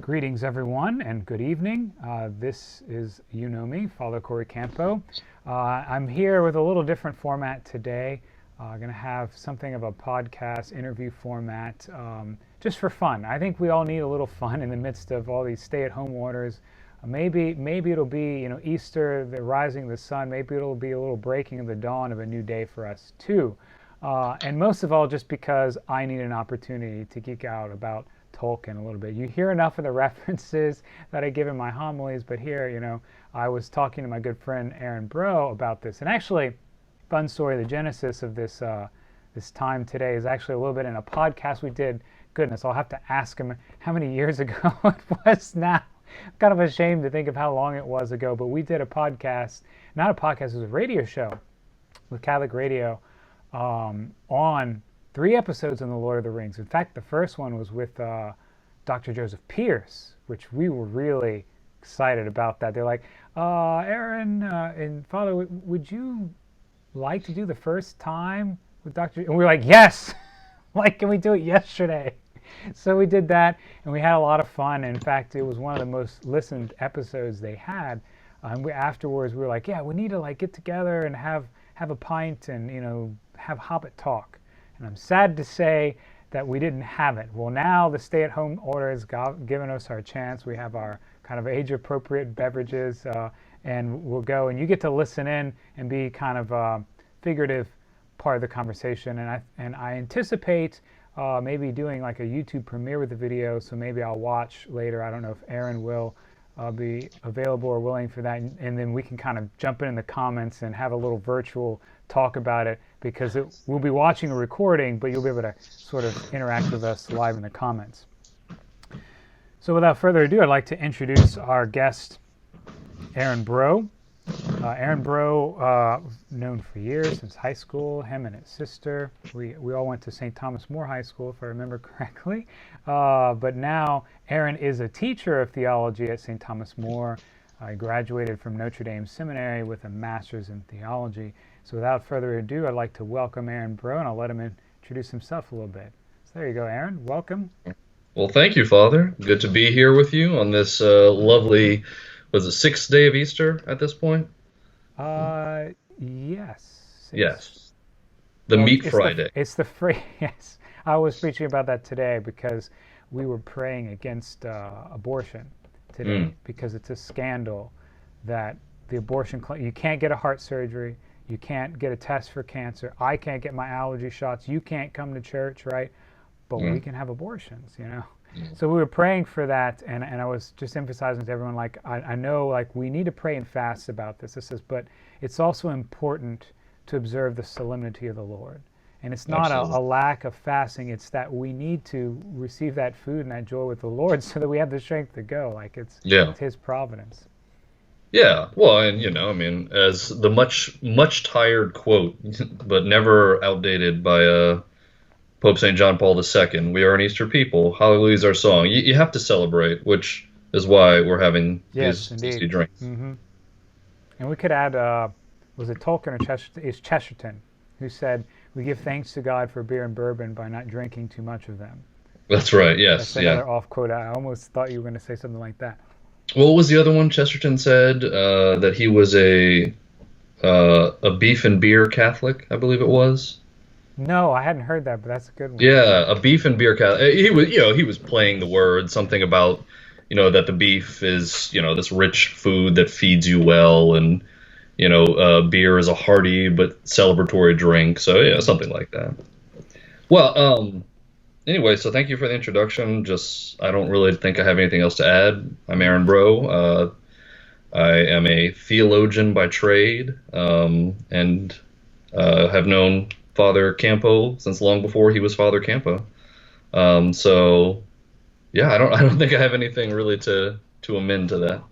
Greetings, everyone, and good evening. This is, you know me, Father Corey Campo. I'm here with a little different format today. I'm going to have something of a podcast interview format just for fun. I think we all need a little fun in the midst of all these stay-at-home orders. Maybe it'll be, Easter, the rising of the sun. Maybe it'll be a little breaking of the dawn of a new day for us, too. And most of all, just because I need an opportunity to geek out about Tolkien a little bit. You hear enough of the references that I give in my homilies, but here, I was talking to my good friend J.R.R. about this. And actually, fun story, the genesis of this this time today is actually a little bit in a podcast we did. Goodness, I'll have to ask him how many years ago it was now. I'm kind of ashamed to think of how long it was ago, but we did a podcast, not a podcast, it was a radio show with Catholic Radio on 3 episodes on the Lord of the Rings. In fact, the first one was with Dr. Joseph Pierce, which we were really excited about that. They're like, Aaron and Father, would you like to do the first time with Dr. And we were like, yes! Like, can we do it yesterday? So we did that, and we had a lot of fun. In fact, it was one of the most listened episodes they had. And afterwards, we were like, yeah, we need to get together and have a pint and, have Hobbit talk. And I'm sad to say that we didn't have it. Well, now the stay-at-home order has given us our chance. We have our kind of age-appropriate beverages, and we'll go. And you get to listen in and be kind of a figurative part of the conversation. And I anticipate maybe doing like a YouTube premiere with the video. So maybe I'll watch later. I don't know if Aaron will be available or willing for that. And then we can kind of jump in the comments and have a little virtual talk about it, because we'll be watching a recording, but you'll be able to sort of interact with us live in the comments. So without further ado, I'd like to introduce our guest, J.R.R. J.R.R. Known for years, since high school, him and his sister. We all went to St. Thomas More High School, if I remember correctly. But now Aaron is a teacher of theology at St. Thomas More. I graduated from Notre Dame Seminary with a master's in theology. So without further ado, I'd like to welcome J.R.R. and I'll let him introduce himself a little bit. So there you go, Aaron. Welcome. Well, thank you, Father. Good to be here with you on this lovely, was it 6th day of Easter at this point? Yes. Yes. The Meat Friday. It's the free, yes. I was preaching about that today because we were praying against abortion today because it's a scandal that the abortion, you can't get a heart surgery, you can't get a test for cancer, I can't get my allergy shots, you can't come to church, right? But we can have abortions, So we were praying for that, and I was just emphasizing to everyone, I know, we need to pray and fast about this. This is, but it's also important to observe the solemnity of the Lord. And it's not a lack of fasting, it's that we need to receive that food and that joy with the Lord so that we have the strength to go. It's His providence. Yeah, well, and as the much tired quote, but never outdated by Pope St. John Paul II, we are an Easter people. Hallelujah is our song. You have to celebrate, which is why we're having these tasty drinks. Mm-hmm. And we could add, was it Tolkien or Chesterton? It's Chesterton, who said, "We give thanks to God for beer and bourbon by not drinking too much of them." That's right. Yes. That's another off quote. I almost thought you were going to say something like that. What was the other one? Chesterton said that he was a beef and beer Catholic, I believe it was. No, I hadn't heard that, but that's a good one. Yeah, a beef and beer Catholic. He was playing the word, something about, that the beef is, this rich food that feeds you well, and, beer is a hearty but celebratory drink. So, yeah, something like that. Well, anyway, so thank you for the introduction. I don't really think I have anything else to add. I'm J.R.R. I am a theologian by trade, and have known Father Campo since long before he was Father Campo. So, yeah, I don't think I have anything really to amend to that.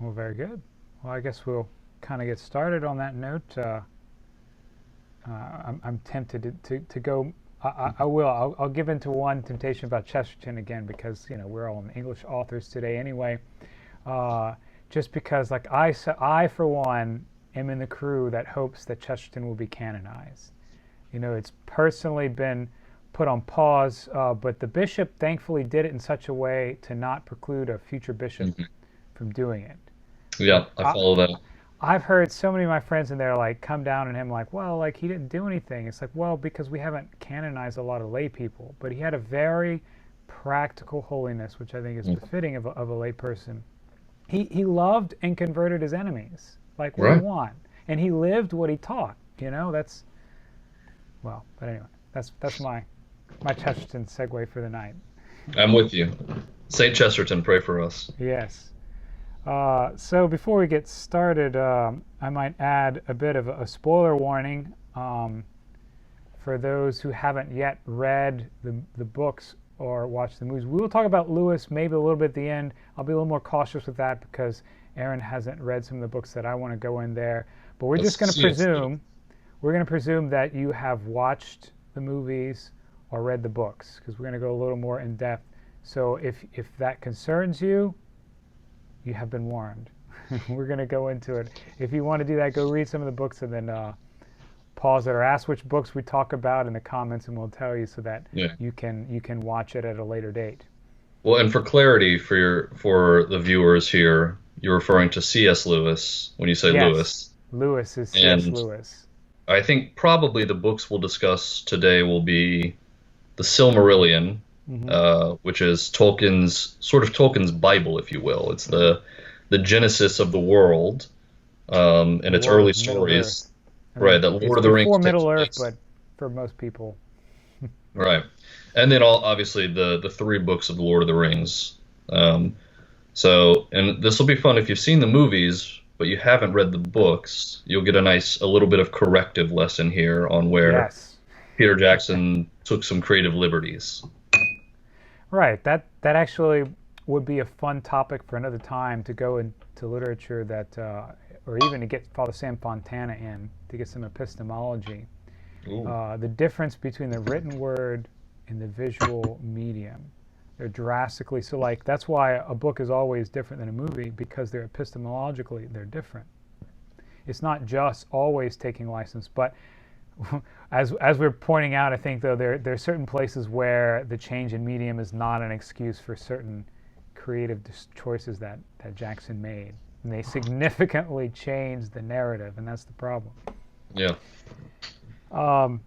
Well, very good. Well, I guess we'll kind of get started on that note. I'm tempted to go. I will. I'll give in to one temptation about Chesterton again, because we're all English authors today anyway. Just because, I for one am in the crew that hopes that Chesterton will be canonized. It's personally been put on pause, but the bishop thankfully did it in such a way to not preclude a future bishop Hmm. from doing it. Yeah, But I follow that. I've heard so many of my friends in there like come down on him like, well, like he didn't do anything. It's like, well, because we haven't canonized a lot of lay people, but he had a very practical holiness, which I think is Mhm. befitting of a lay person. He loved and converted his enemies. Like, what do you Right. want? And he lived what he taught. That's well. But anyway, that's my Chesterton segue for the night. I'm with you. Saint Chesterton, pray for us. Yes. So before we get started, I might add a bit of a spoiler warning for those who haven't yet read the books or watched the movies. We will talk about Lewis maybe a little bit at the end. I'll be a little more cautious with that because Aaron hasn't read some of the books that I want to go in there. But we're just going to Yes. presume that you have watched the movies or read the books because we're going to go a little more in depth. So if that concerns you, you have been warned. We're going to go into it. If you want to do that, go read some of the books and then pause it or ask which books we talk about in the comments, and we'll tell you so that Yeah. you can watch it at a later date. Well, and for clarity for the viewers here, you're referring to C.S. Lewis when you say Yes, Lewis. Lewis is C.S. And Lewis. I think probably the books we'll discuss today will be the Silmarillion, Hmm. which is Tolkien's Bible, if you will. It's the genesis of the world, and The its world early of Middle Earth. stories. I Right, mean, that it's Lord of the Rings before takes Middle Earth, place. but for most people, Right, and then all obviously the three books of the Lord of the Rings. Um, So, and this will be fun if you've seen the movies, but you haven't read the books. You'll get a little bit of corrective lesson here on where yes. Peter Jackson took some creative liberties. Right. That actually would be a fun topic for another time to go into literature that, or even to get Father Sam Fontana in to get some epistemology. Ooh. The difference between the written word and the visual medium. They're drastically so like that's why a book is always different than a movie because they're epistemologically they're different. It's not just always taking license, but as we're pointing out, I think though there are certain places where the change in medium is not an excuse for certain creative choices that Jackson made. And they significantly changed the narrative, and that's the problem. Yeah. Um,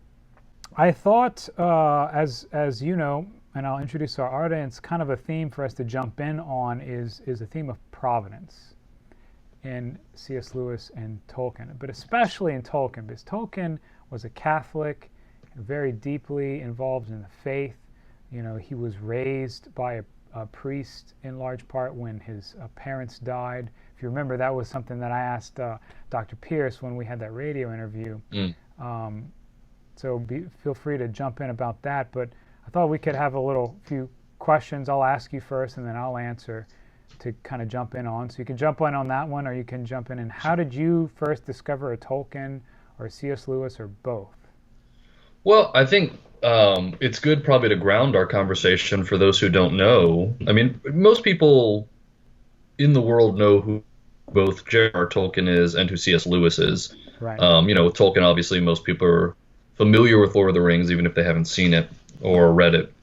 I thought, as you know, and I'll introduce our audience, kind of a theme for us to jump in on is a theme of providence in C.S. Lewis and Tolkien, but especially in Tolkien, because Tolkien was a Catholic, very deeply involved in the faith. He was raised by a priest in large part when his parents died. If you remember, that was something that I asked Dr. Pierce when we had that radio interview. Mm. Um, so feel free to jump in about that. But I thought we could have a few questions. I'll ask you first, and then I'll answer to kind of jump in on. So you can jump in on that one, or you can jump in. And how did you first discover a Tolkien or C.S. Lewis or both? Well, I think it's good probably to ground our conversation for those who don't know. I mean, most people in the world know who both J.R.R. Tolkien is and who C.S. Lewis is. Right. With Tolkien, obviously, most people are familiar with Lord of the Rings, even if they haven't seen it or read it.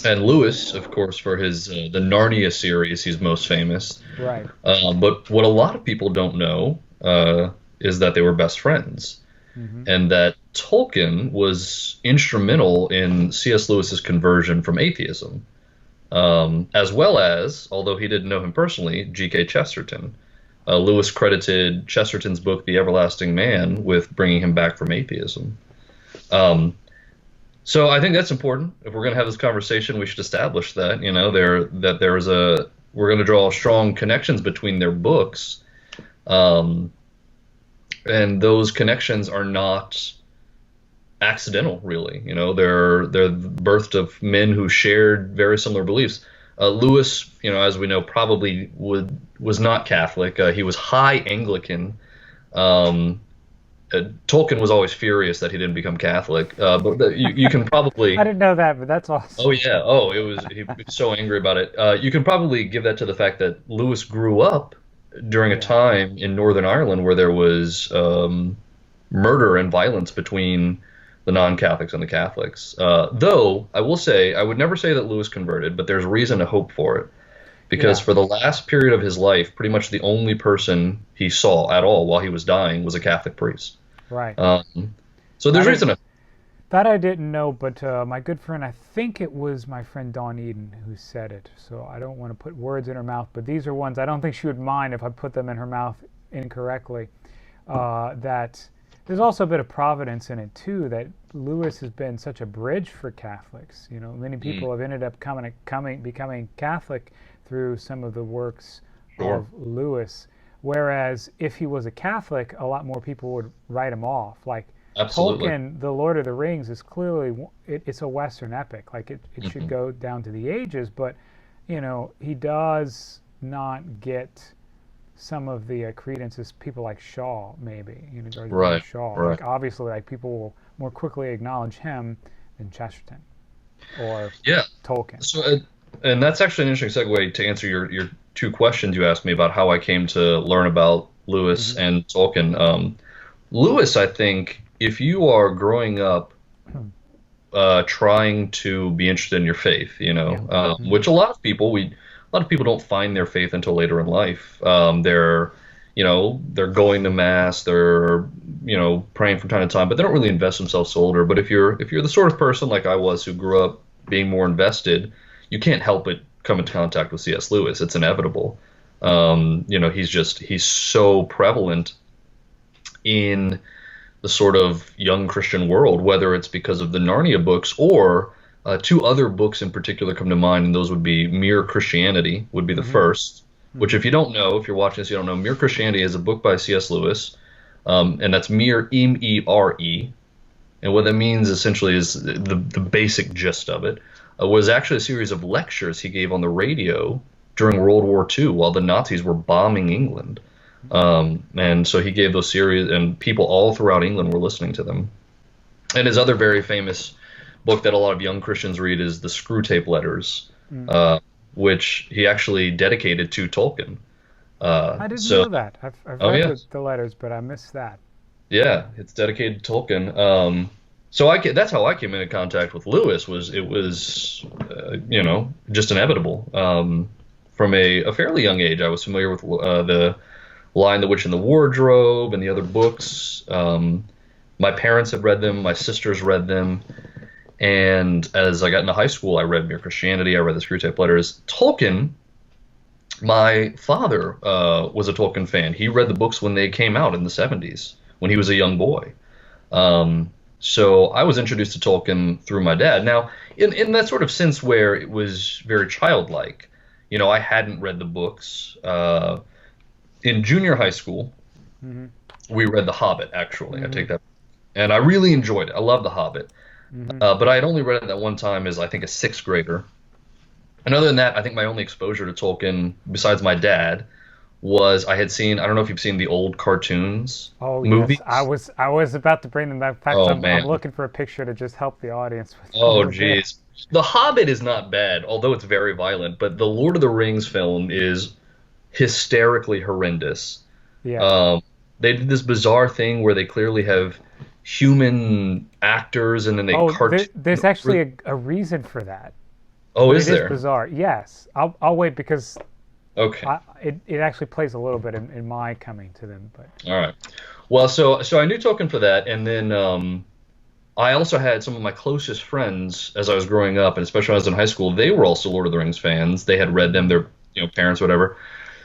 And Lewis, of course, for his the Narnia series, he's most famous. Right. But what a lot of people don't know is that they were best friends, Hmm. and that Tolkien was instrumental in C.S. Lewis's conversion from atheism, as well as, although he didn't know him personally, G.K. Chesterton. Lewis credited Chesterton's book, The Everlasting Man, with bringing him back from atheism. So I think that's important. If we're going to have this conversation, we should establish that we're going to draw strong connections between their books, and those connections are not accidental, really. They're birthed of men who shared very similar beliefs. Lewis, as we know, probably was not Catholic. He was high Anglican. Tolkien was always furious that he didn't become Catholic, but you can I probably. didn't know that, but that's Oh awesome. yeah, he was so angry about it. You can probably give that to the fact that Lewis grew up during a Yeah. time in Northern Ireland where there was murder and violence between the non-Catholics and the Catholics. Though I will say, I would never say that Lewis converted, but there's reason to hope for it because Yeah, for the last period of his life, pretty much the only person he saw at all while he was dying was a Catholic priest. right. Um, so I there's reason didn't to. that I didn't know, but my good friend, I think it was my friend Dawn Eden who said it. So I don't want to put words in her mouth, but these are ones I don't think she would mind if I put them in her mouth incorrectly. That there's also a bit of providence in it too. That Lewis has been such a bridge for Catholics. You know, many Mm, people have ended up becoming Catholic through some of the works sure, of Lewis. Whereas if he was a Catholic, a lot more people would write him off. Like absolutely. Tolkien, The Lord of the Rings is clearly it's a Western epic. Like it should Hmm. go down to the ages, but he does not get some of the credence as people like Shaw, maybe, George Bernard Right, Shaw. right. Like obviously, like people will more quickly acknowledge him than Chesterton or Yeah. Tolkien. So, and that's actually an interesting segue to answer your two questions you asked me about how I came to learn about Lewis Hmm. and Tolkien. Lewis, I think, if you are growing up trying to be interested in your faith, Yeah. Hmm. which a lot of people don't find their faith until later in life. They're going to mass, they're, praying from time to time, but they don't really invest themselves till older. But if you're the sort of person like I was who grew up being more invested, you can't help but come into contact with C.S. Lewis. It's inevitable. He's so prevalent in the sort of young Christian world, whether it's because of the Narnia books or two other books in particular come to mind, and those would be Mere Christianity would be the Hmm. first. Which, Hmm. if you don't know, if you're watching this, you don't know, Mere Christianity is a book by C.S. Lewis, and that's Mere M-E-R-E, and what that means essentially is the basic gist of it was actually a series of lectures he gave on the radio during World War II while the Nazis were bombing England. And so he gave those series, and people all throughout England were listening to them. And his other very famous book that a lot of young Christians read is the Screwtape Letters, Hmm. uh, which he actually dedicated to Tolkien. I didn't So, know that. I've oh read yeah, the letters, but I missed that. yeah, it's dedicated to Tolkien. So that's how I came into contact with Lewis. It was just inevitable. From a fairly young age, I was familiar with the Lion, the Witch, and the Wardrobe, and the other books. My parents had read them. My sisters read them. And as I got into high school, I read Mere Christianity. I read the Screwtape Letters. Tolkien. My father was a Tolkien fan. He read the books when they came out in the 70s when he was a young boy. So I was introduced to Tolkien through my dad. Now, in that sort of sense where it was very childlike, I hadn't read the books. In junior high school, Hmm. we read The Hobbit, actually. I Hmm. take that. And I really enjoyed it. I love The Hobbit. Hmm. But I had only read it that one time as, I think, a sixth grader. And other than that, I think my only exposure to Tolkien, besides my dad, was I had seen, I don't know if you've seen the old cartoons Oh yes, I movies. was I was about to bring them back. In fact, Oh, I'm man. looking for a picture to just help the audience with a Oh, little bit. geez. The Hobbit is not bad, although it's very violent, but the Lord of the Rings film is hysterically horrendous. Yeah. Um, they did this bizarre thing where they clearly have human actors and then they Oh, cartoon. there's actually a reason for that, Oh, but is it is there? bizarre. Yes, I'll wait because Okay. it actually plays a little bit in my coming to them. But All right. Well, so I knew Tolkien for that, and then I also had some of my closest friends as I was growing up, and especially when I was in high school. They were also Lord of the Rings fans. They had read them, Mhm. their parents, whatever.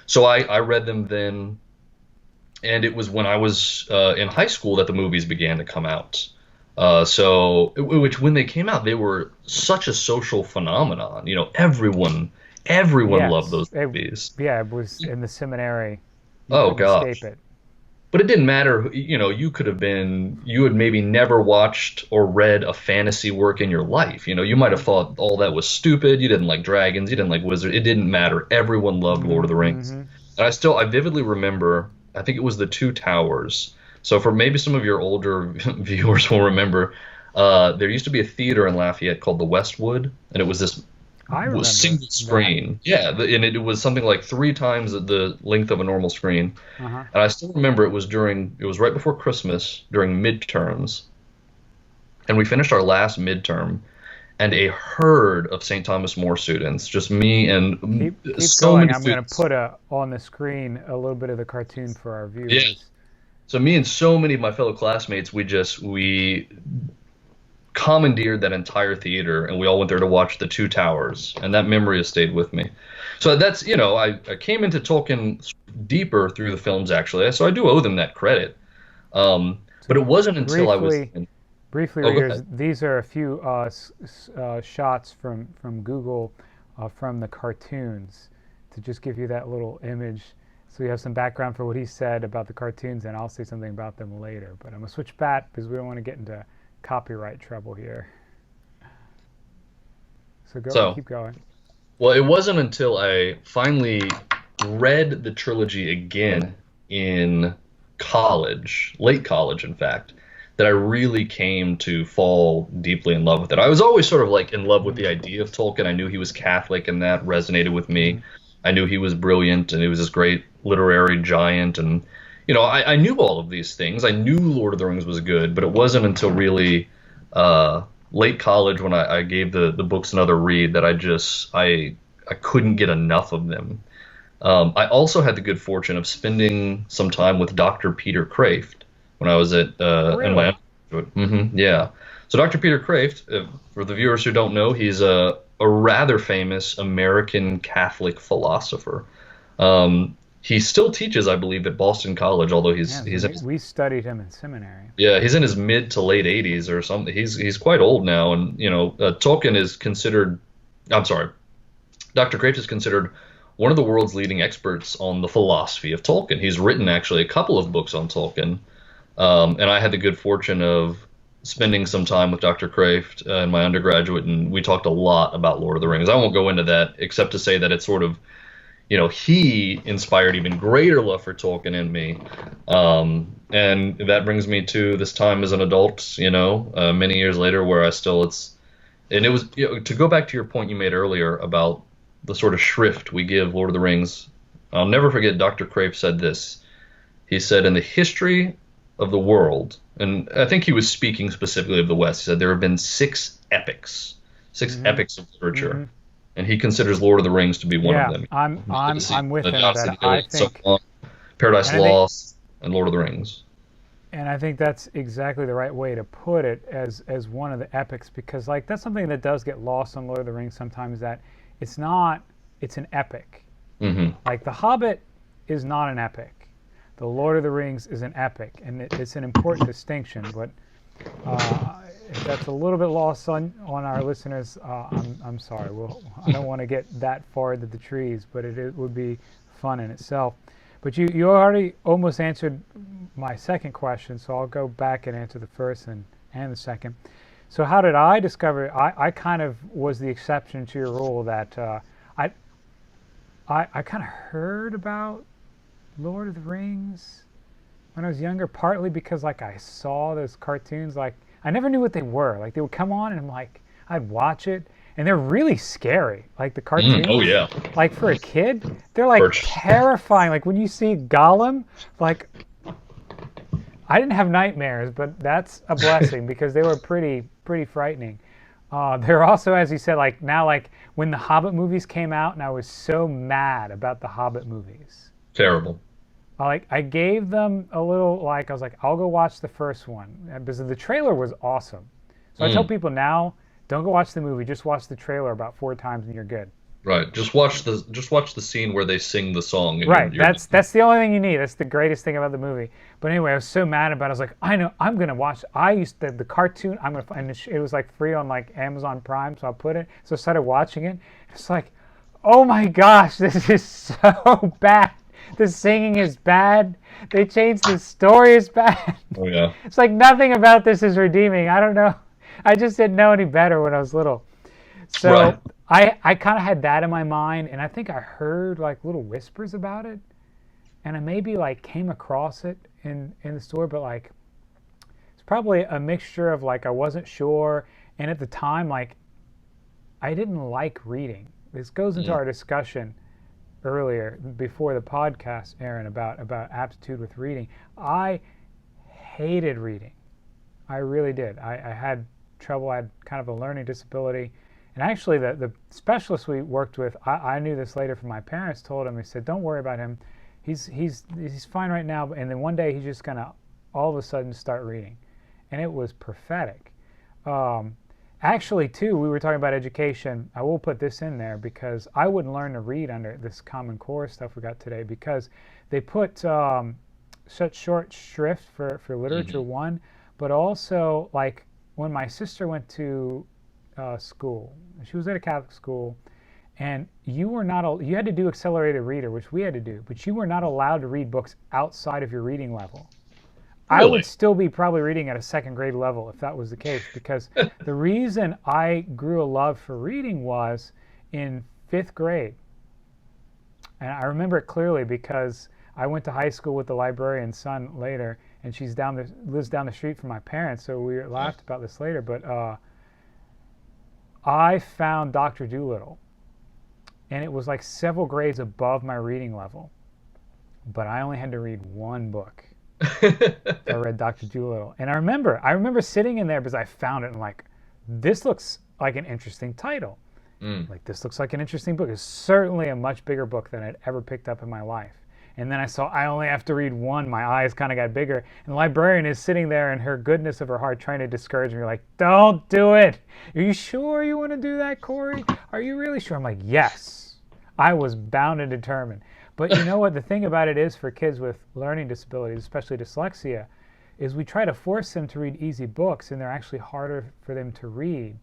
So I read them then, and it was when I was in high school that the movies began to come out. Which when they came out, they were such a social phenomenon. Everyone loved yes, those movies. yeah, it was in the seminary. You Oh couldn't escape gosh. it. But it didn't matter. You had maybe never watched or read a fantasy work in your life. You might have thought all that was stupid. You didn't like dragons. You didn't like wizards. It didn't matter. Everyone loved Lord Hmm. of the Rings. Hmm. And I vividly remember, I think it was the Two Towers. So for maybe some of your older viewers will remember, there used to be a theater in Lafayette called the Westwood, and it was this I was remember single that. screen. Yeah, and it was something like three times the length of a normal screen. Uh-huh. And I still remember it was right before Christmas during midterms. and we finished our last midterm, and a herd of St. Thomas More students, just me and Keep so going. many I'm going to students. put on the screen a little bit of the cartoon for our Yeah. viewers. So me and so many of my fellow classmates, we commandeered that entire theater, and we all went there to watch The Two Towers, and that memory has stayed with me. So that's, I came into Tolkien deeper through the films, actually, so I do owe them that credit. But So it wasn't until I was briefly, in, briefly, oh, go readers, ahead. these are a few shots from Google from the cartoons to just give you that little image. So you have some background for what he said about the cartoons, and I'll say something about them later. But I'm gonna switch back because we don't want to get into copyright trouble here. So So, keep going. well, it wasn't until I finally read the trilogy again in college, late college, in fact, that I really came to fall deeply in love with it. I was always sort of like in love with Mm-hmm. the idea of Tolkien. I knew he was Catholic, and that resonated with Mm-hmm. me. I knew he was brilliant, and he was this great literary giant. And, I knew all of these things. I knew Lord of the Rings was good, but it wasn't until really uh, late college when I gave the books another read that I couldn't get enough of them. I also had the good fortune of spending some time with Dr. Peter Kraft when I was in my Really? undergraduate. Yeah. So Dr. Peter Kraft, for the viewers who don't know, he's a rather famous American Catholic philosopher. He still teaches, I believe, at Boston College, although Yeah, he's in his, we studied him in seminary. yeah, he's in his mid to late 80s or something. He's quite old now, and Tolkien is considered. I'm sorry, Dr. Kraft is considered one of the world's leading experts on the philosophy of Tolkien. He's written actually a couple of books on Tolkien, and I had the good fortune of spending some time with Dr. Kraft in my undergraduate, and we talked a lot about Lord of the Rings. I won't go into that except to say that it's sort of, he inspired even greater love for Tolkien in me. And that brings me to this time as an adult, many years later, where and it was, to go back to your point you made earlier about the sort of shrift we give Lord of the Rings. I'll never forget Dr. Kraft said this. He said, in the history of the world, and I think he was speaking specifically of the West, he said there have been six epics, six Mm-hmm. epics of literature, Mm-hmm. and he considers Lord of the Rings to be one of Yeah, them. I'm with him Johnson, that I so think, on, Paradise and I think Lost, and Lord of the Rings. and I think that's exactly the right way to put it as one of the epics, because like that's something that does get lost on Lord of the Rings sometimes, that it's not it's an epic. Hmm. Like The Hobbit is not an epic. The Lord of the Rings is an epic, and it's an important distinction. But if that's a little bit lost on our listeners, I'm sorry. I don't want to get that far into the trees, but it would be fun in itself. But you already almost answered my second question, so I'll go back and answer the first and the second. So how did I discover it? I kind of was the exception to your rule that I, I kind of heard about Lord of the Rings when I was younger, partly because like I saw those cartoons. Like I never knew what they were. Like they would come on and I'm like I'd watch it, and they're really scary. Like the Oh cartoons, yeah, like for a kid, they're like Birch. terrifying. Like when you see Gollum, like I didn't have nightmares, but that's a blessing because they were pretty frightening. They're also, as you said, like now, like when the Hobbit movies came out, and I was so mad about the Hobbit movies. Terrible. I gave them a little, like I was like, I'll go watch the first one because the trailer was awesome. So I tell Mm. people now, don't go watch the movie, just watch the trailer about 4 times and you're good. Right. Just watch the scene where they sing the song, and Right. you're That's the only thing you need. That's the greatest thing about the movie. But anyway, I was so mad about it. I was like, I know, I'm gonna watch. I used the cartoon. I'm gonna and it was like free on like Amazon Prime, so I put it. So I started watching it. It's like, oh my gosh, this is so bad. The singing is bad. They changed the story is bad. Oh yeah. It's like nothing about this is redeeming. I don't know. I just didn't know any better when I was little. So Right. I kind of had that in my mind, and I think I heard like little whispers about it, and I maybe like came across it in the store, but like it's probably a mixture of like I wasn't sure, and at the time like I didn't like reading. This goes into Mm. our discussion earlier before the podcast, Aaron, about aptitude with reading. I hated reading. I really did. I had trouble. I had kind of a learning disability. And actually, the specialist we worked with, I knew this later from my parents, told him, he said, don't worry about him. He's fine right now. And then one day he's just going to all of a sudden start reading. And it was prophetic. Actually, too, we were talking about education. I will put this in there because I wouldn't learn to read under this Common Core stuff we got today because they put such short shrift for literature, one, but also, like, when my sister went to school, she was at a Catholic school, and you were not, you had to do accelerated reader, which we had to do, but you were not allowed to read books outside of your reading level. Really? I would still be probably reading at a second grade level if that was the case, because the reason I grew a love for reading was in 5th grade. And I remember it clearly because I went to high school with the librarian's son later, and she's lives down the street from my parents, so we laughed about this later. But I found Dr. Dolittle, and it was like several grades above my reading level. But I only had to read one book. I read Dr. Dolittle, and I remember sitting in there because I found it and like, this looks like an interesting title. Like, this looks like an interesting book. It's certainly a much bigger book than I'd ever picked up in my life. And then I saw I only have to read one. My eyes kind of got bigger, and the librarian is sitting there in her goodness of her heart trying to discourage me, like, don't do it. Are you sure you want to do that, Corey? Are you really sure? I'm like, yes. I was bound and determined. But you know what? The thing about it is, for kids with learning disabilities, especially dyslexia, is we try to force them to read easy books, and they're actually harder for them to read.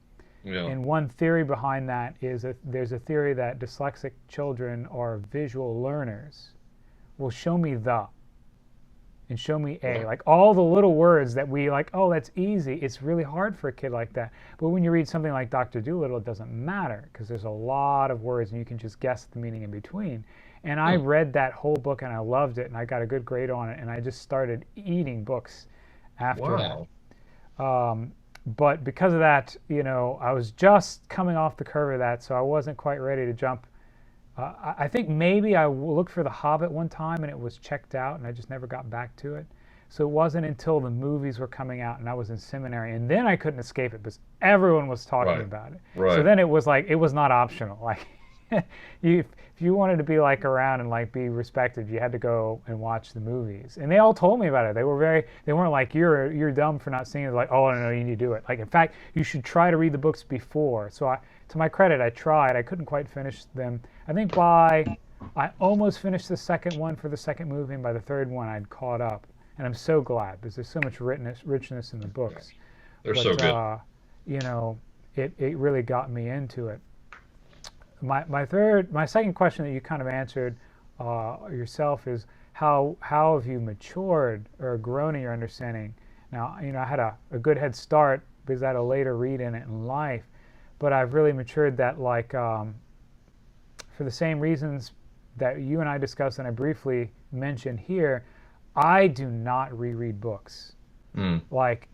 Yeah. And one theory behind that is that there's a theory that dyslexic children are visual learners. Well, show me the, and show me a. Like, all the little words that we like, oh, that's easy. It's really hard for a kid like that. But when you read something like Dr. Dolittle, it doesn't matter because there's a lot of words, and you can just guess the meaning in between. And I read that whole book, and I loved it, and I got a good grade on it, and I just started eating books after that. But because of that, you know, I was just coming off the curve of that, so I wasn't quite ready to jump. I think maybe I looked for The Hobbit one time, and it was checked out, and I just never got back to it. So it wasn't until the movies were coming out, and I was in seminary, and then I couldn't escape it because everyone was talking about it. So then it was like, it was not optional. Like, if you wanted to be like around and like be respected, you had to go and watch the movies. And they all told me about it. They weren't like, you're dumb for not seeing it. Like, oh no, you need to do it. Like, in fact, you should try to read the books before. So to my credit, I tried. I couldn't quite finish them. I think I almost finished the second one for the second movie, and by the third one I'd caught up. And I'm so glad because there's so much richness in the books. They're so good. You know, it really got me into it. My second question that you kind of answered yourself is how have you matured or grown in your understanding? Now, you know, I had a good head start because I had a later read in it in life, but I've really matured that, like, for the same reasons that you and I discussed and I briefly mentioned here, I do not reread books. Like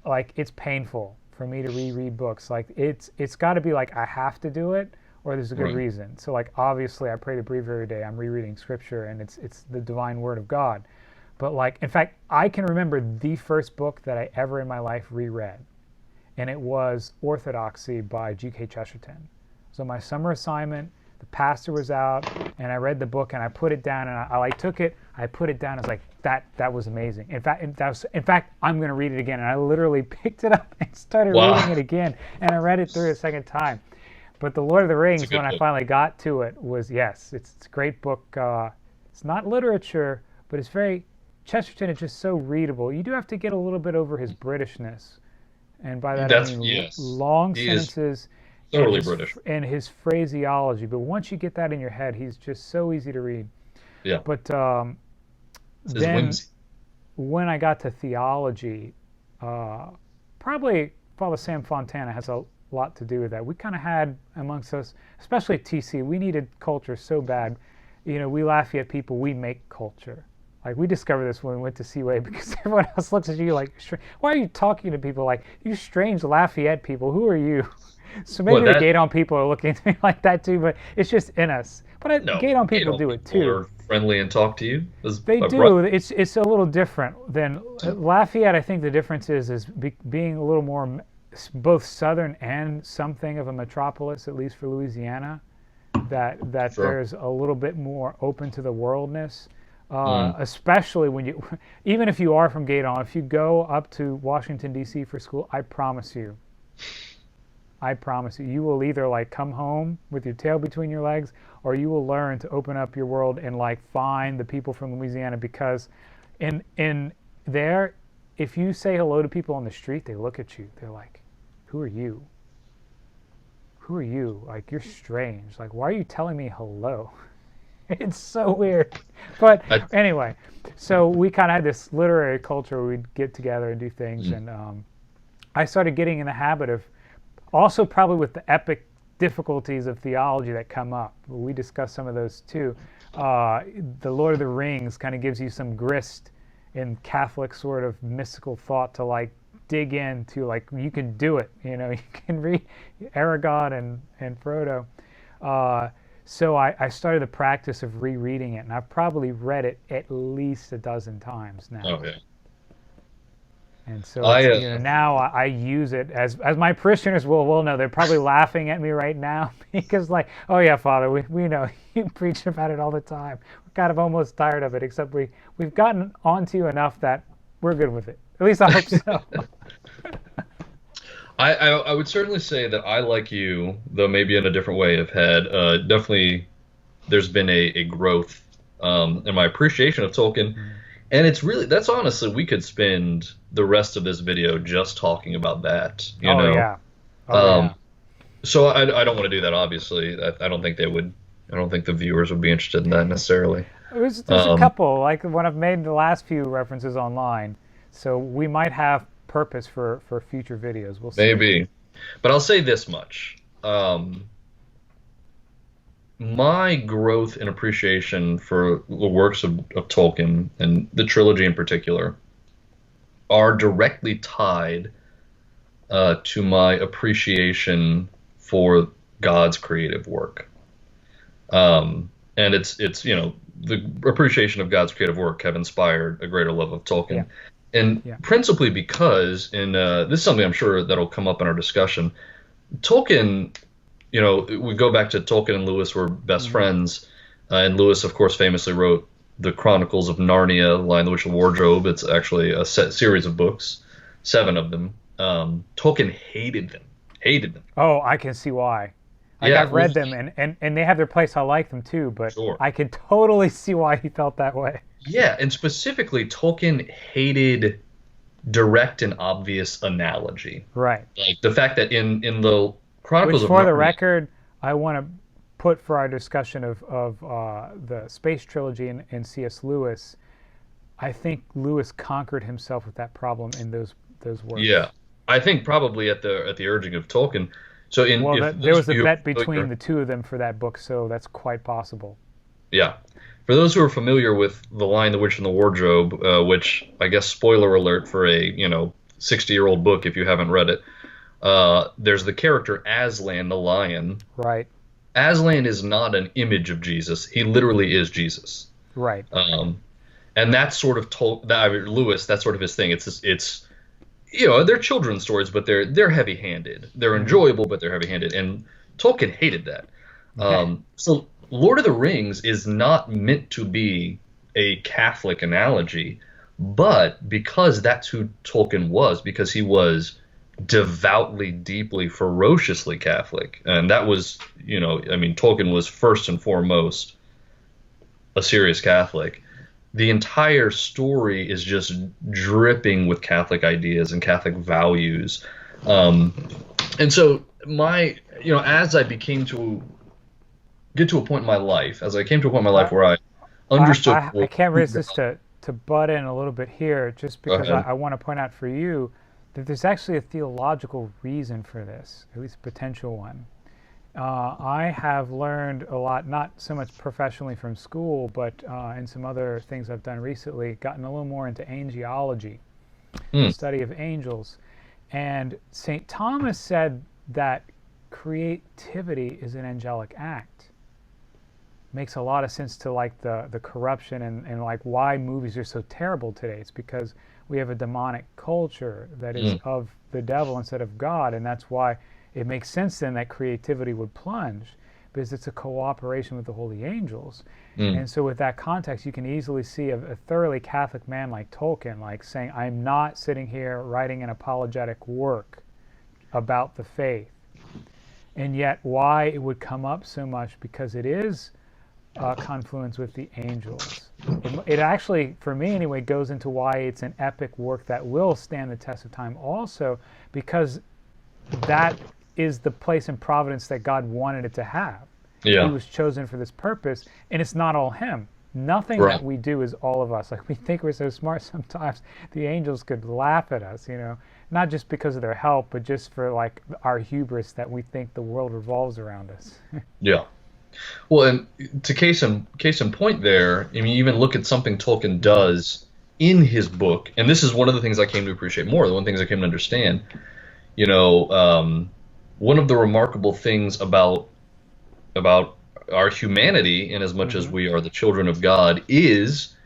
it's painful for me to reread books. Like, it's got to be like I have to do it, or there's a good reason. So, like, obviously I pray the breviary every day. I'm rereading scripture, and it's the divine word of God. But, like, in fact, I can remember the first book that I ever in my life reread, and it was Orthodoxy by G.K. Chesterton. So my summer assignment, the pastor was out, and I read the book, and I put it down, and I took it, I put it down. I was like, that was amazing. In fact, I'm going to read it again. And I literally picked it up and started reading it again, and I read it through a second time. But The Lord of the Rings, when I finally got to it, was, yes, it's a great book. It's not literature, but it's very, Chesterton is just so readable. You do have to get a little bit over his Britishness. And by that I mean long sentences. Totally British. And his phraseology. But once you get that in your head, he's just so easy to read. Yeah. But then when I got to theology, probably Father Sam Fontana has a lot to do with that. We kind of had amongst us, especially at TC, we needed culture so bad. You know, we Lafayette people, we make culture. Like, we discovered this when we went to Seaway because everyone else looks at you like, why are you talking to people like, you strange Lafayette people, who are you? So maybe the Gaydon people are looking at me like that too, but it's just in us. But Gaydon people do it too. People are friendly and talk to you? They do. It's a little different than Lafayette. I think the difference is being a little more both southern and something of a metropolis, at least for Louisiana, that Sure. there's a little bit more open to the worldness, Mm. especially when you, even if you are from Gaydon, if you go up to Washington D.C. for school, I promise you, you will either like come home with your tail between your legs, or you will learn to open up your world and like find the people from Louisiana, because in there, if you say hello to people on the street, they look at you. They're like, "Who are you? Who are you? Like, you're strange. Like, why are you telling me hello?" It's so weird. But I, anyway, so we kind of had this literary culture where we'd get together and do things, mm. and I started getting in the habit of, also probably with the epic difficulties of theology that come up. We discussed some of those too. The Lord of the Rings kind of gives you some grist in Catholic sort of mystical thought to like dig into, like you can do it. You know, you can read Aragorn and Frodo. So I started the practice of rereading it, and I've probably read it at least a dozen times now. Okay. And so it's, I you know, now I use it as my parishioners will know. They're probably laughing at me right now because like, oh yeah, Father, we know you preach about it all the time. We're kind of almost tired of it, except we've gotten onto you enough that we're good with it. At least I hope so. I would certainly say that I, like you, though maybe in a different way, have had definitely there's been a growth in my appreciation of Tolkien, and it's really that's honestly we could spend the rest of this video just talking about that, you Oh know. yeah, oh Um, yeah. so I don't want to do that, obviously. I don't think they would. I don't think the viewers would be interested in that necessarily. There's a Um, couple like when I've made the last few references online, so we might have purpose for future videos. We'll see. maybe, but I'll say this much. My growth and appreciation for the works of Tolkien and the trilogy in particular are directly tied to my appreciation for God's creative work. And it's you know the appreciation of God's creative work have inspired a greater love of Yeah, Tolkien, and yeah. principally because in this is something I'm sure that'll come up in our discussion. Tolkien, you know, we go back to Tolkien and Lewis were best Hmm. friends, and Lewis, of course, famously wrote the Chronicles of Narnia, Lion, the Witch, and the Wardrobe. It's actually a set series of books, seven of them. Tolkien hated them. Oh, I can see why. Like Yeah, I've well, read them and they have their place. I like them too, but sure. I can totally see why he felt that way. Yeah, and specifically, Tolkien hated direct and obvious analogy. Right. Like the fact that in the Which, Chronicles of for the Narnia, record, I want to put for our discussion of the Space Trilogy and C.S. Lewis. I think Lewis conquered himself with that problem in those yeah, works. I think probably at the urging of Tolkien. So in Well, if there those was of a you bet who are between familiar, the two of them for that book, so that's quite possible. yeah, for those who are familiar with The Lion, the Witch, and the Wardrobe, which I guess spoiler alert for a 60-year-old book if you haven't read it. There's the character Aslan the lion. Right. Aslan is not an image of Jesus. He literally is Jesus. Right. Um, and that's sort of told that I mean, Lewis. That's sort of his thing. It's they're children's stories, but they're heavy-handed. They're Hmm. enjoyable, but they're heavy-handed. And Tolkien hated that. So Lord of the Rings is not meant to be a Catholic analogy, but because that's who Tolkien was, because he was devoutly, deeply, ferociously Catholic, and that was, I mean, Tolkien was first and foremost a serious Catholic. The entire story is just dripping with Catholic ideas and Catholic values. Um, and so as I became to get to a point in my life, as I came to a point in my life I, where I understood I well, can't who resist to butt in a little bit here, just go because ahead. I want to point out for you that there's actually a theological reason for this, at least a potential one. I have learned a lot, not so much professionally from school, but in some other things I've done recently, gotten a little more into angelology, the Mm, study of angels. And St. Thomas said that creativity is an angelic act. Makes a lot of sense to like the corruption and like why movies are so terrible today. It's because we have a demonic culture that is mm, of the devil instead of God, and that's why it makes sense then that creativity would plunge, because it's a cooperation with the holy angels. Mm. And so with that context, you can easily see a thoroughly Catholic man like Tolkien, like saying, I'm not sitting here writing an apologetic work about the faith. And yet why it would come up so much, because it is a confluence with the angels. It actually, for me anyway, goes into why it's an epic work that will stand the test of time also, because that is the place in providence that God wanted it to have. He Yeah. was chosen for this purpose, and it's not all him. Nothing Right. that we do is all of us. Like, we think we're so smart sometimes, the angels could laugh at us, not just because of their help, but just for like our hubris that we think the world revolves around us. Yeah. Well, and to case in point there, I mean, even look at something Tolkien does in his book, and this is one of the things I came to appreciate more, the one things I came to understand. You know, one of the remarkable things about our humanity, in as much as Hmm. we are the children of God, is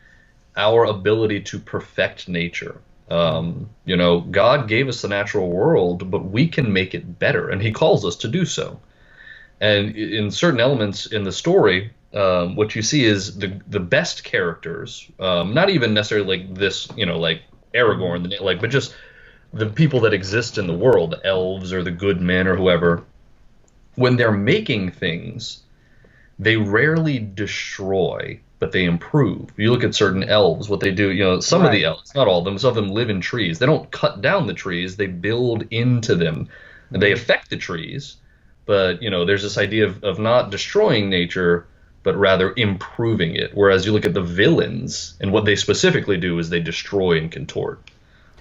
our ability to perfect nature. God gave us the natural world, but we can make it better, and He calls us to do so. And in certain elements in the story, what you see is the best characters, not even necessarily like this, like Hmm. Aragorn, but just the people that exist in the world, the elves or the good men or whoever. When they're making things, they rarely destroy, but they improve. You look at certain elves, what they do, some of the Right. elves, not all of them, some of them live in trees. They don't cut down the trees, they build into them. And they Hmm. affect the trees, but there's this idea of not destroying nature, but rather improving it. Whereas you look at the villains, and what they specifically do is they destroy and contort.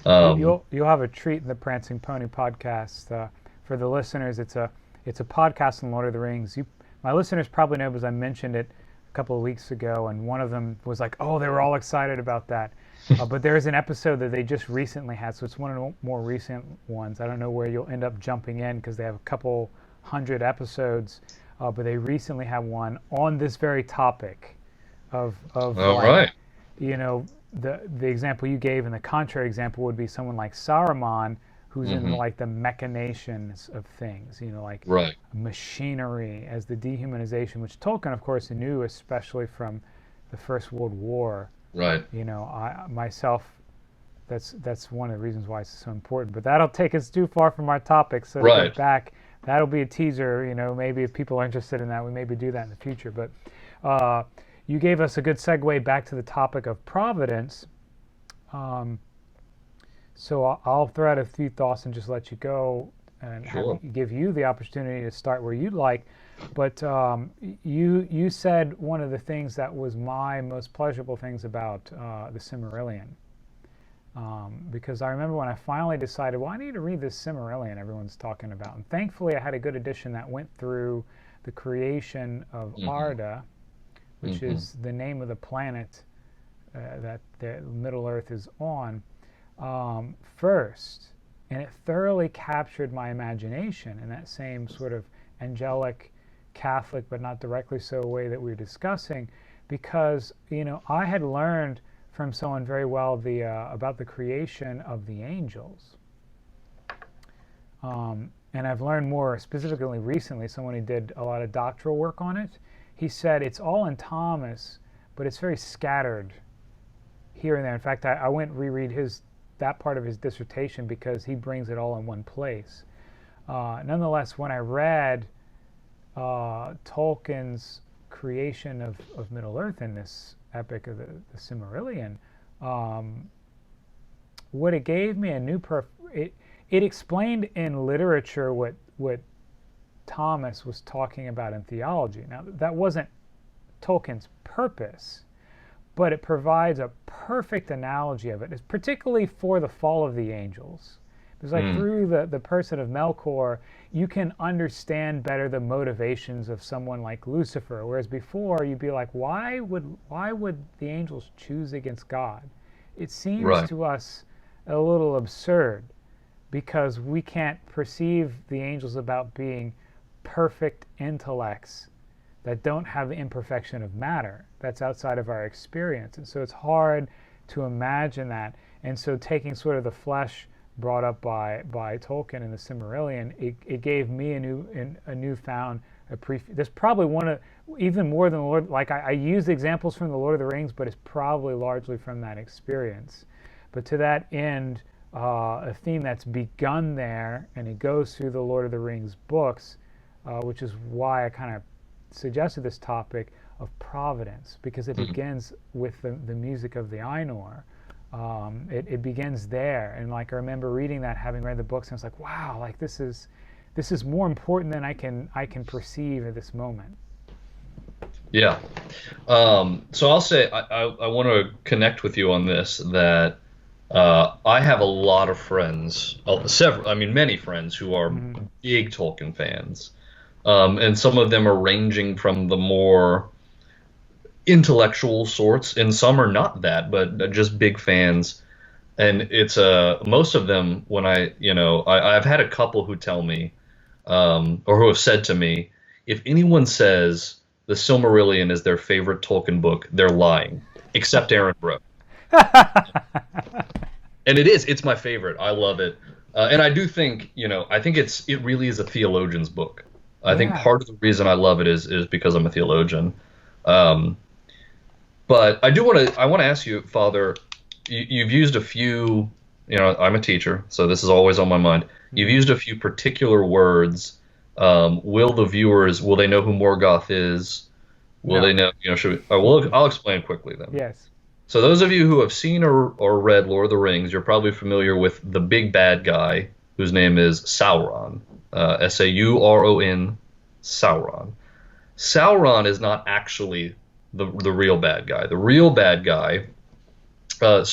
You, Um, you'll have a treat in the Prancing Pony podcast. For the listeners, it's a podcast on Lord of the Rings. My listeners probably know, because I mentioned it a couple of weeks ago, and one of them was like, "Oh, they were all excited about that." But there is an episode that they just recently had, so it's one of the more recent ones. I don't know where you'll end up jumping in, because they have a couple hundred episodes, but they recently had one on this very topic of all like, right, you know, the example you gave, and the contrary example would be someone like Saruman, who's in hmm, like the machinations of things, like right, machinery as the dehumanization, which Tolkien, of course, knew, especially from the First World War. right, I myself, that's one of the reasons why it's so important. But that'll take us too far from our topic. So to right. get back, that'll be a teaser. Maybe if people are interested in that, we maybe do that in the future. But uh, you gave us a good segue back to the topic of providence. Um, so I'll throw out a few thoughts and just let you go, and Sure. give you the opportunity to start where you'd like. But you said one of the things that was my most pleasurable things about the Silmarillion, because I remember when I finally decided, well, I need to read this Silmarillion everyone's talking about, and thankfully I had a good edition that went through the creation of Hmm, Arda, which hmm. is the name of the planet that the Middle Earth is on, first, and it thoroughly captured my imagination in that same sort of angelic, Catholic, but not directly so way that we were discussing, because I had learned from someone very well about the creation of the angels, and I've learned more specifically recently. Someone who did a lot of doctoral work on it, he said it's all in Thomas, but it's very scattered here and there. In fact, I went and reread that part of his dissertation, because he brings it all in one place. Nonetheless, when I read Tolkien's creation of Middle Earth in this epic of the Silmarillion, um, what it gave me a new it explained in literature what Thomas was talking about in theology. Now, that wasn't Tolkien's purpose, but it provides a perfect analogy of it, it's particularly for the fall of the angels. It's like Mm, through the person of Melkor, you can understand better the motivations of someone like Lucifer, whereas before you'd be like, why would the angels choose against God? It seems right. to us a little absurd, because we can't perceive the angels about being perfect intellects that don't have the imperfection of matter that's outside of our experience. And so it's hard to imagine that. And so taking sort of the flesh brought up by Tolkien in the Silmarillion, it gave me a newfound appreciation. There's probably one of, even more than the Lord. Like I use examples from the Lord of the Rings, but it's probably largely from that experience. But to that end, a theme that's begun there, and it goes through the Lord of the Rings books, which is why I kind of suggested this topic of providence, because it begins with the music of the Ainur. It begins there, and like I remember reading that, having read the books, and I was like, wow, like this is more important than I can perceive at this moment. Yeah. So I'll say I want to connect with you on this, that I have a lot of friends, many friends who are big Tolkien fans. And some of them are ranging from the more intellectual sorts, and some are not that, but just big fans. And it's most of them, when I've had a couple who tell me, or who have said to me, if anyone says the Silmarillion is their favorite Tolkien book, they're lying, except Aaron Brooke. And it's my favorite. I love it. And I do think, I think it really is a theologian's book. I think part of the reason I love it is because I'm a theologian. But I want to ask you, Father, you've used a few, I'm a teacher, so this is always on my mind. You've used a few particular words. Will they know who Morgoth is? Will they know, I'll explain quickly then. Yes. So those of you who have seen or read Lord of the Rings, you're probably familiar with the big bad guy, whose name is Sauron. Sauron, Sauron. Sauron is not actually the real bad guy. The real bad guy. I'll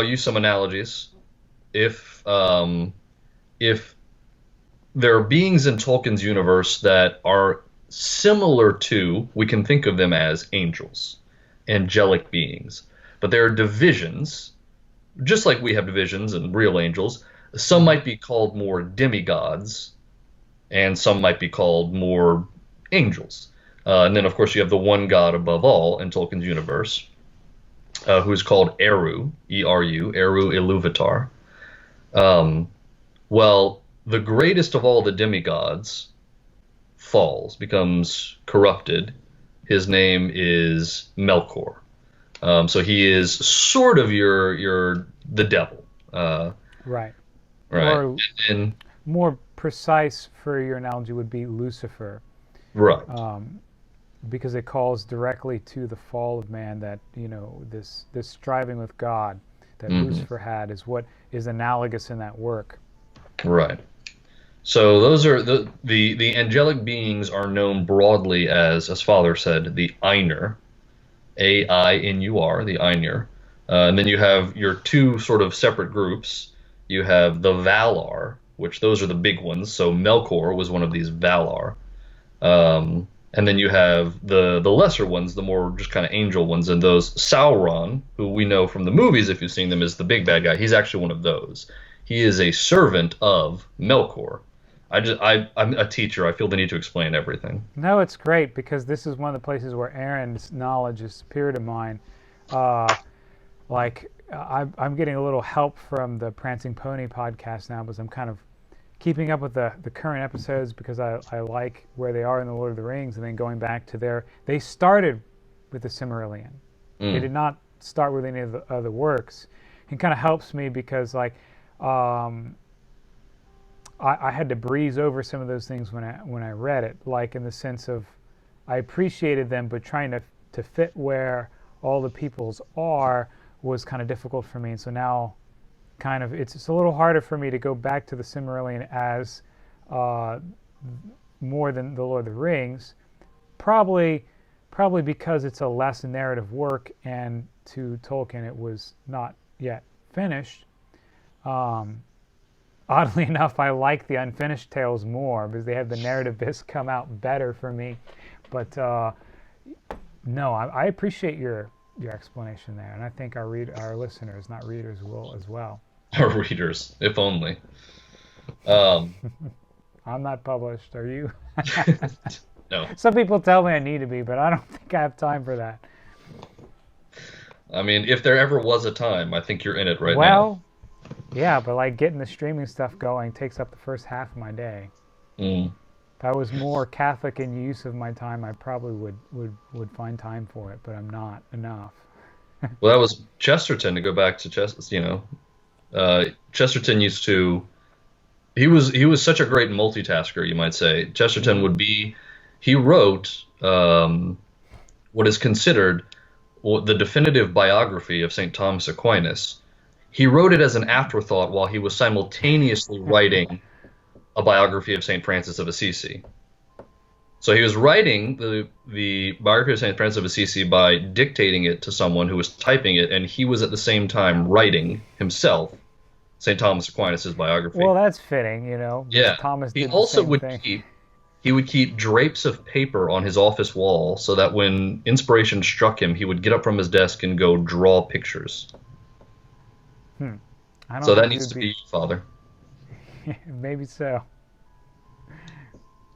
use some analogies. If there are beings in Tolkien's universe that are similar to, we can think of them as angels, angelic beings, but there are divisions, just like we have divisions and real angels. Some might be called more demigods, and some might be called more angels. And then, of course, you have the one god above all in Tolkien's universe, who is called Eru, E-R-U, Eru Ilúvatar. Well, the greatest of all the demigods becomes corrupted. His name is Melkor. So he is sort of the devil. Right. Right. Or more precise for your analogy would be Lucifer. Right. Because it calls directly to the fall of man, that this striving with God that Lucifer had is what is analogous in that work. Right. So those are the angelic beings are known broadly as Father said, the Ainur, A-I-N-U-R, the Ainur. And then you have your two sort of separate groups. You have the Valar, which those are the big ones. So Melkor was one of these Valar. And then you have the lesser ones, the more just kind of angel ones, and those Sauron, who we know from the movies, if you've seen them, is the big bad guy. He's actually one of those. He is a servant of Melkor. I'm a teacher. I feel the need to explain everything. No, it's great, because this is one of the places where Aaron's knowledge is superior to mine. I'm getting a little help from the Prancing Pony podcast now, because I'm kind of keeping up with the current episodes, because I like where they are in the Lord of the Rings, and then going back to they started with the Silmarillion. They did not start with any of the other works. It kind of helps me, because I had to breeze over some of those things when I read it, like in the sense of I appreciated them, but trying to fit where all the peoples are was kind of difficult for me. And so now kind of it's a little harder for me to go back to the Silmarillion as more than the Lord of the Rings, probably because it's a less narrative work, and to Tolkien it was not yet finished. Oddly enough, I like the unfinished tales more, because they have the narrative bits come out better for me. But no, I appreciate your explanation there, and I think our listeners, not readers, will as well. Our readers, if only. I'm not published. Are you? No. Some people tell me I need to be, but I don't think I have time for that. I mean, if there ever was a time, I think you're in it right now. Well, Yeah, but like getting the streaming stuff going takes up the first half of my day. Mm. If I was more Catholic in use of my time, I probably would find time for it, but I'm not enough. Well, that was Chesterton. To go back to Chesterton used to. He was such a great multitasker, you might say. Chesterton Hmm. would be. He wrote what is considered the definitive biography of St. Thomas Aquinas. He wrote it as an afterthought while he was simultaneously writing a biography of St. Francis of Assisi. So he was writing the biography of St. Francis of Assisi by dictating it to someone who was typing it, and he was at the same time writing himself St. Thomas Aquinas' biography. Well, that's fitting, because Yeah. Thomas He did the also same would thing. keep drapes of paper on his office wall so that when inspiration struck him, he would get up from his desk and go draw pictures. Hmm. I don't So that think he needs would to be. be Father. Maybe so.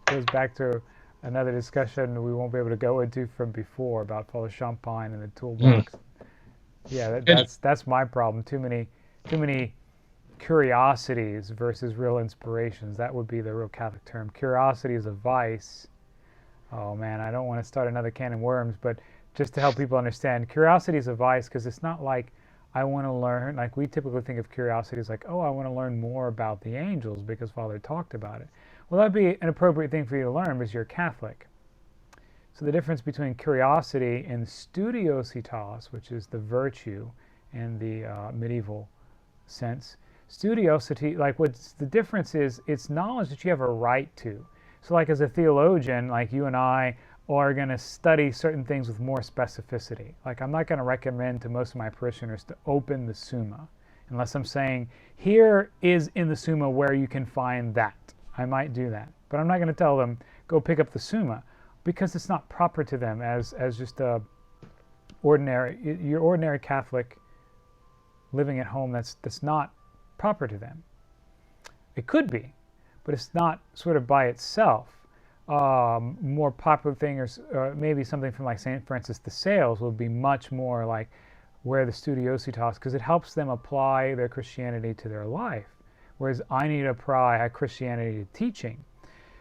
Goes back to another discussion we won't be able to go into from before about Father Champagne and the Hmm. toolbox. Yeah, And that's my problem. Too many curiosities versus real inspirations. That would be the real Catholic term. Curiosity is a vice. Oh man, I don't want to start another can of worms, but just to help people understand, curiosity is a vice because it's not like I want to learn. Like we typically think of curiosity as like, oh, I want to learn more about the angels because Father talked about it. Well, that'd be an appropriate thing for you to learn because you're Catholic. So the difference between curiosity and studiositas, which is the virtue in the medieval sense, studiosity, like what's the difference is it's knowledge that you have a right to. So like as a theologian, like you and I are going to study certain things with more specificity. Like I'm not going to recommend to most of my parishioners to open the Summa unless I'm saying here is in the Summa where you can find that. I might do that, but I'm not going to tell them go pick up the Summa because it's not proper to them as just a ordinary your ordinary Catholic living at home. That's not proper to them. It could be, but it's not sort of by itself. More popular thing, or maybe something from like St. Francis de Sales, would be much more like where the studiositas, because it helps them apply their Christianity to their life. Whereas I need to apply Christianity to teaching.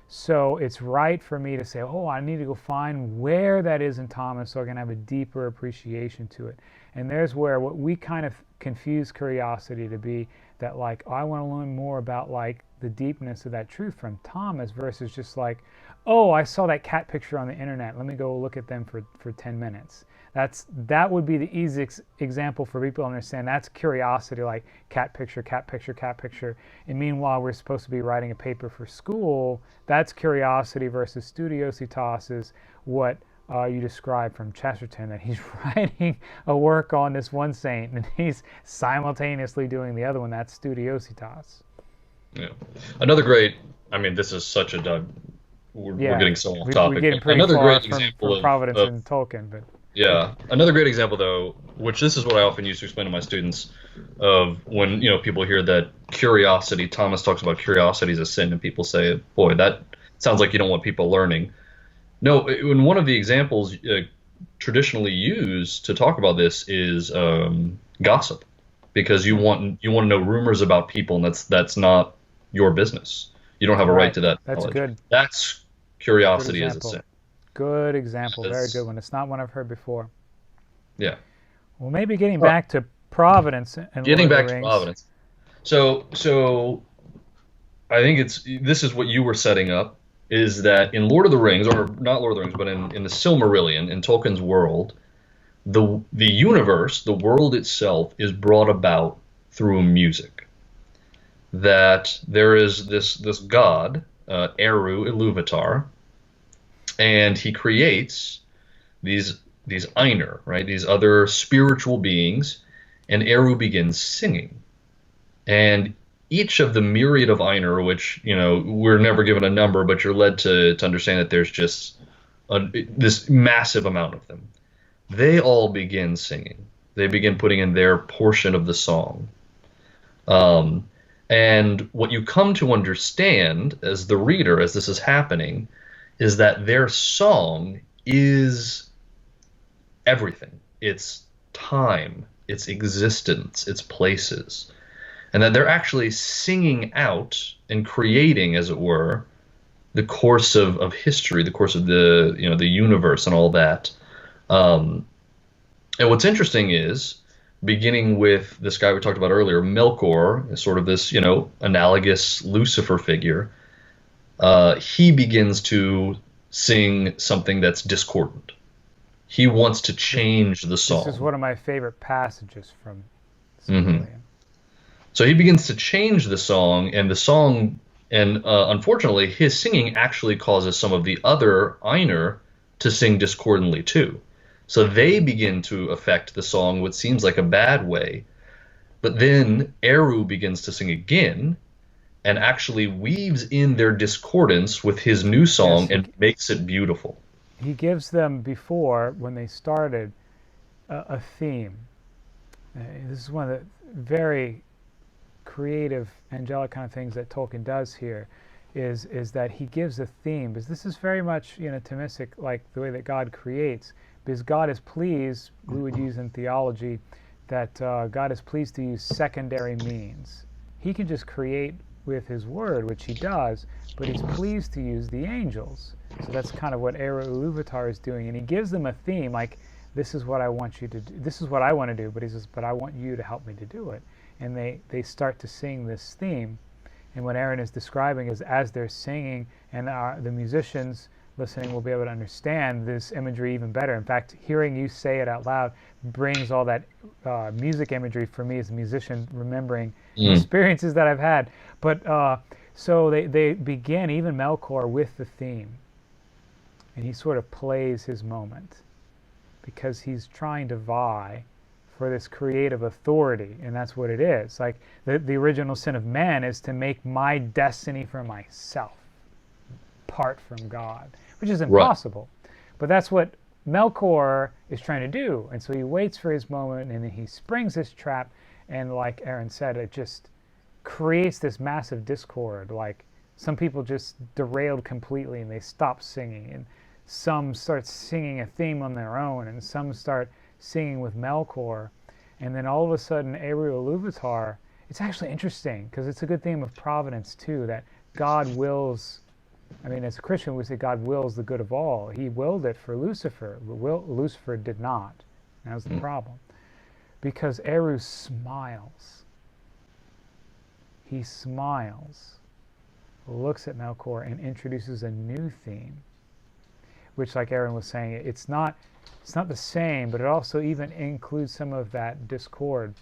So it's right for me to say, oh, I need to go find where that is in Thomas so I can have a deeper appreciation to it. And there's where what we kind of confuse curiosity to be that like, oh, I want to learn more about like the deepness of that truth from Thomas versus just like, oh, I saw that cat picture on the internet. Let me go look at them for 10 minutes. That would be the easiest example for people to understand. That's curiosity, like cat picture, cat picture, cat picture. And meanwhile, we're supposed to be writing a paper for school. That's curiosity versus studiositas is what you described from Chesterton, that he's writing a work on this one saint and he's simultaneously doing the other one. That's studiositas. yeah. Another great. I mean, this is such a we're Yeah, getting so off we're topic. getting pretty Another far great from example Providence of and Tolkien, but yeah, another great example though, which this is what I often use to explain to my students of when people hear that curiosity. Thomas talks about curiosity as a sin, and people say, "Boy, that sounds like you don't want people learning." No, in one of the examples traditionally used to talk about this is gossip, because hmm, you want to know rumors about people, and that's not your business. You don't have a right right. to that That's knowledge. good. That's Good curiosity as a sin. example. Good example. Very good Because one. It's not one I've heard before. yeah. Well, maybe getting back to Providence and Lord Getting of the back to Rings. Providence. So I think this is what you were setting up, is that in Lord of the Rings, or not Lord of the Rings, but in the Silmarillion, in Tolkien's world, the universe, the world itself, is brought about through music. That there is this god, Eru Iluvatar, and he creates these Ainur, right? These other spiritual beings, and Eru begins singing. And each of the myriad of Ainur, which we're never given a number, but you're led to understand that there's just this massive amount of them. They all begin singing. They begin putting in their portion of the song. Um, and what you come to understand as the reader, as this is happening, is that their song is everything. It's time, it's existence, it's places. and that they're actually singing out and creating, as it were, the course of history, the course of the universe and all that. Um, and what's interesting is, beginning with this guy we talked about earlier, Melkor, sort of this analogous Lucifer figure. He begins to sing something that's discordant. He wants to This, change the this is song. one of my favorite passages from Hmm. Silmarillion. So he begins to change the song, and unfortunately, his singing actually causes some of the other Ainur to sing discordantly too. So they begin to affect the song, what seems like a bad way. But then Eru begins to sing again, and actually weaves in their discordance with his new Yes, song and makes it beautiful. he gives them before, when they started, a theme. This is one of the very creative, angelic kind of things that Tolkien does here, is that he gives a theme, because this is very much Thomistic, like the way that God creates, because God is pleased. We would use in theology that God is pleased to use secondary means. He can just create with His Word, which He does, but He's pleased to use the angels. So that's kind of what Eru Ilúvatar is doing, and he gives them a theme, like, this is what I want you to do. This is what I want to do, but he says, but I want you to help me to do it. And they start to sing this theme. And what Aaron is describing is, as they're singing, and the musicians listening will be able to understand this imagery even better. In fact, hearing you say it out loud brings all that music imagery for me as a musician, remembering Mm. experiences that I've had. But so they begin, even Melkor, with the theme. And he sort of plays his moment, because he's trying to vie for this creative authority, and that's what it is. Like, the original sin of man is to make my destiny for myself, apart from God, which is Right. impossible. But that's what Melkor is trying to do, and so he waits for his moment, and then he springs this trap, and like Aaron said, it just creates this massive discord. Like, some people just derailed completely, and they stop singing, and some start singing a theme on their own, and some start singing with Melkor, and then all of a sudden Eru Ilúvatar. It's actually interesting, because it's a good theme of providence too, that God wills. I mean, as a Christian, we say God wills the good of all. He willed it for Lucifer, but Lucifer did not. That was the problem, because Eru smiles. He smiles, looks at Melkor, and introduces a new theme, which, like Aaron was saying, it's not the same, but it also even includes some of that discord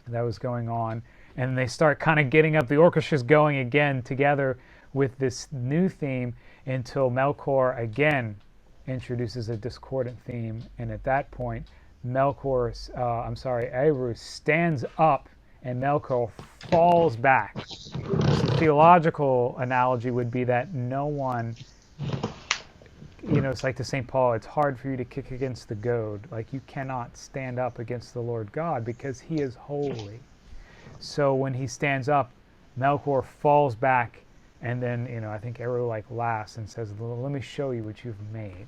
that was going on. And they start kind of getting up, the orchestra's going again together with this new theme, until Melkor again introduces a discordant theme. And at that point, Eru stands up, and Melkor falls back. So the theological analogy would be that no one, it's like to St. Paul, it's hard for you to kick against the goad. Like, you cannot stand up against the Lord God, because He is holy. So when He stands up, Melkor falls back, and then, I think Eru laughs and says, well, let me show you what you've made.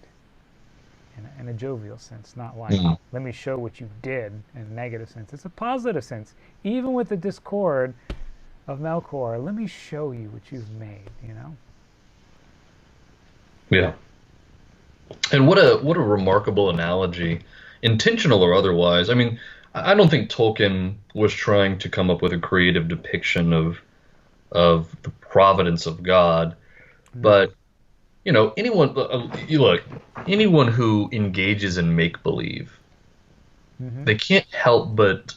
In a jovial sense, not like, let me show what you did in a negative sense. It's a positive sense. Even with the discord of Melkor, let me show you what you've made, Yeah. And what a remarkable analogy, intentional or otherwise. I mean, I don't think Tolkien was trying to come up with a creative depiction of the providence of God, but anyone who engages in make believe, they can't help but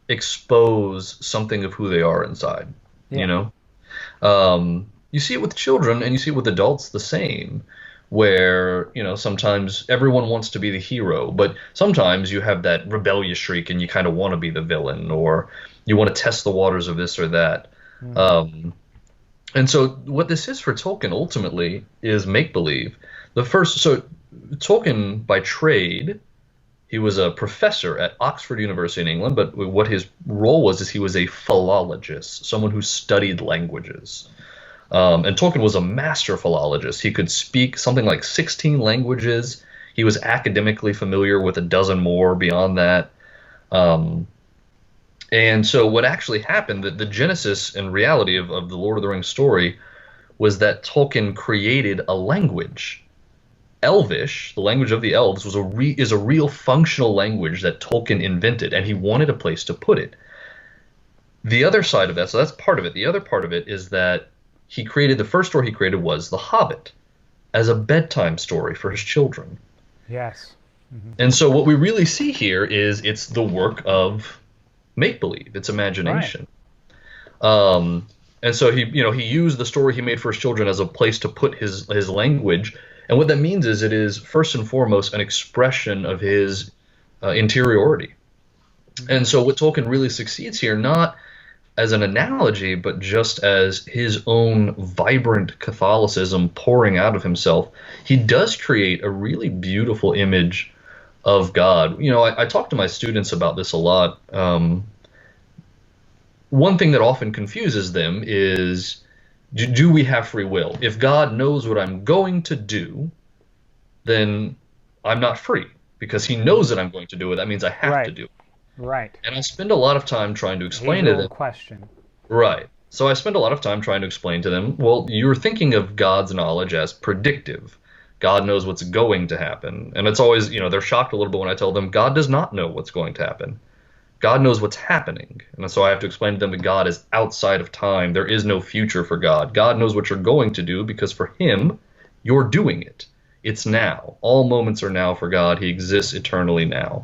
expose something of who they are inside. Yeah. You see it with children, and you see it with adults the same, where sometimes everyone wants to be the hero, but sometimes you have that rebellious streak and you kind of want to be the villain, or you want to test the waters of this or that. And so what this is for Tolkien ultimately is make believe. So Tolkien by trade, he was a professor at Oxford University in England, but what his role was is he was a philologist, someone who studied languages. And Tolkien was a master philologist. He could speak something like 16 languages. He was academically familiar with a dozen more beyond that. And so what actually happened, the genesis and reality of the Lord of the Rings story was that Tolkien created a language. Elvish, the language of the elves, is a real functional language that Tolkien invented, and he wanted a place to put it. The other side of that, so that's part of it. The other part of it is that the first story he created was The Hobbit as a bedtime story for his children. Yes. And so what we really see here is it's the work of make believe, it's Right. imagination. Um, and so he used the story he made for his children as a place to put his language. And what that means is it is first and foremost an expression of his interiority. Hmm. And so what Tolkien really succeeds here, not as an analogy, but just as his own vibrant Catholicism pouring out of himself, he does create a really beautiful image of God. I talk to my students about this a lot. One thing that often confuses them is do we have free will? If God knows what I'm going to do, then I'm not free because he knows Hmm. that I'm going to do it. That means I have to Right. do it. Right. And I spend a lot of time trying to Age explain to them. old question. Right. So I spend a lot of time trying to explain to them, well, you're thinking of God's knowledge as predictive. God knows what's going to happen. And it's always, they're shocked a little bit when I tell them God does not know what's going to happen. God knows what's happening. And so I have to explain to them that God is outside of time. There is no future for God. God knows what you're going to do because for him, you're doing it. It's now. All moments are now for God. He exists eternally now.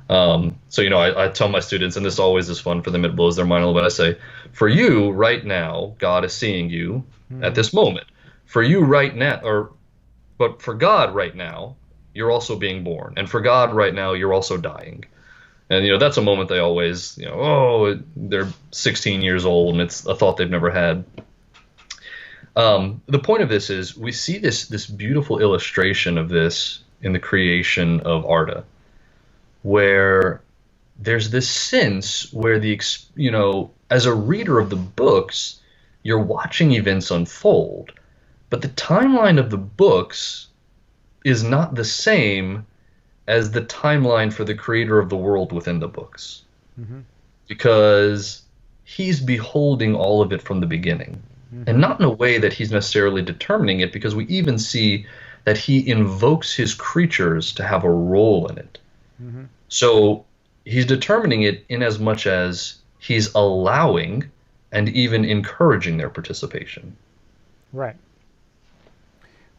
I tell my students, and this always is fun for them, it blows their mind a little bit. I say, for you right now, God is seeing you at Hmm. this moment. For you right now, but for God right now, you're also being born. And for God right now, you're also dying. And that's a moment they always, they're 16 years old and it's a thought they've never had. The point of this is we see this beautiful illustration of this in the creation of Arda, where there's this sense where as a reader of the books, you're watching events unfold, but the timeline of the books is not the same as the timeline for the creator of the world within the books Hmm. because he's beholding all of it from the beginning. And Hmm. not in a way that he's necessarily determining it, because we even see that he invokes his creatures to have a role in it. Hmm. So he's determining it in as much as he's allowing and even encouraging their participation. Right.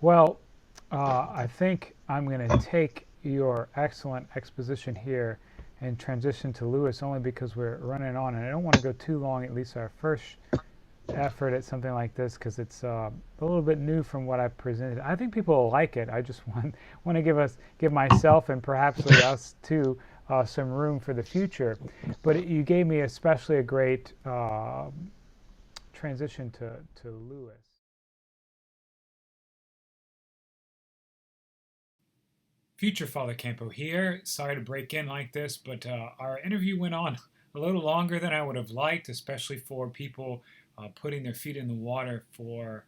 Well, I think I'm going to take your excellent exposition here and transition to Lewis only because we're running on, and I don't want to go too long, at least our first effort at something like this, because it's a little bit new from what I've presented. I think people will like it. I just want to give myself and perhaps us too some room for the future. But you gave me especially a great transition to Lewis. Future Father Campo here. Sorry to break in like this, but our interview went on a little longer than I would have liked, especially for people putting their feet in the water for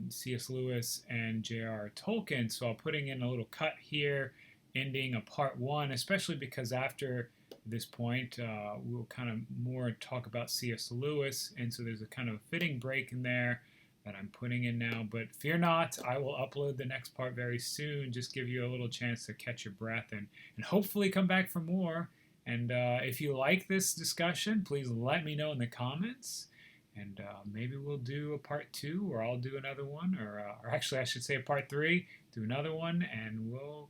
C.S. Lewis and J.R.R. Tolkien. So I'm putting in a little cut here, ending a part one, especially because after this point, we'll kind of more talk about C.S. Lewis. And so there's a kind of fitting break in there that I'm putting in now. But fear not, I will upload the next part very soon. Just give you a little chance to catch your breath and hopefully come back for more. And if you like this discussion, please let me know in the comments. And maybe we'll do a part two, or I'll do another one, or actually, I should say a part three, do another one, and we'll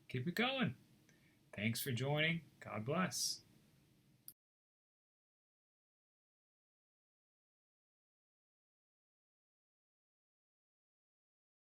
keep it going. Thanks for joining. God bless.